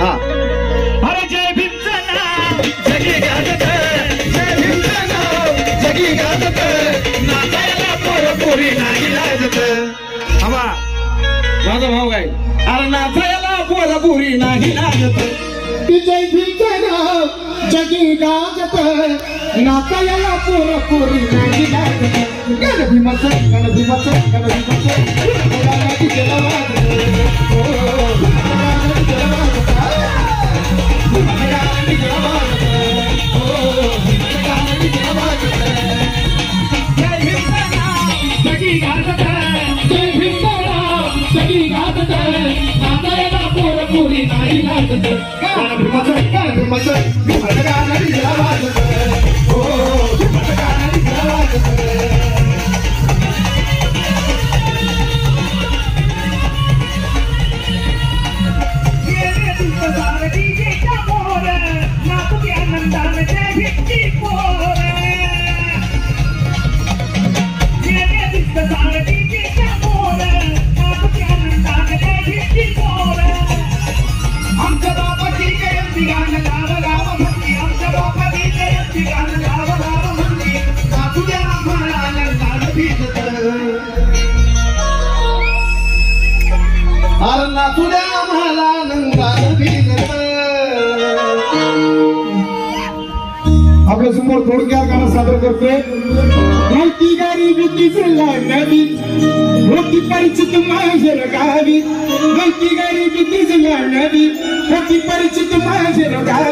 हा अरे जय भीमचं नाव जगी गाजत, जय भीमचं नाव जगी गाजत, नाचायला पोरपोरी नाही लाजत. आवा माझा भाऊ काय अरे नाचायला पोरपुरी नाही लागत. जय भीमचं नाव जगी गाजत, नाचायला पोरपोरी नाही लागत. गण भीमाचं गण भीमाचं गण भीमाचं गाण्याची गेला वाजत. जय भीमचं नाव जगी गाजत, जय भीमचं नाव जगी गाजत, नाचायला पोरपोरी नाही लागत. गण भीमाचं गण भीमाचं भीमाचं गाण्याची गेला वाजत. भीमाचं गाण्याची गेला वाजत. गेले दिवसात डीजेच्या मोर, नाचते आनंदाने जय भीमची पोर. गेले दिवसात डीजेच्या मोर, नाचते आनंदाने जय भीमची पोर. आमच्या बापाची जयंती गाणं गाव गाव म्हणती, आमच्या बापाची जयंती गाणं गाव गाव म्हणती. नाचू द्या आम्हाला आनंदाने भिजत. अरे नाचू द्या आम्हाला आनंदानं भिजत. आपल्या समोर थोडक्यात गाणं सादर करतोय. नव्हती गरिबीची लागणारी, होती परिचित माझ्या गावी. नव्हती गरिबीची लागणारी, होती परिचित माझ्या गावी.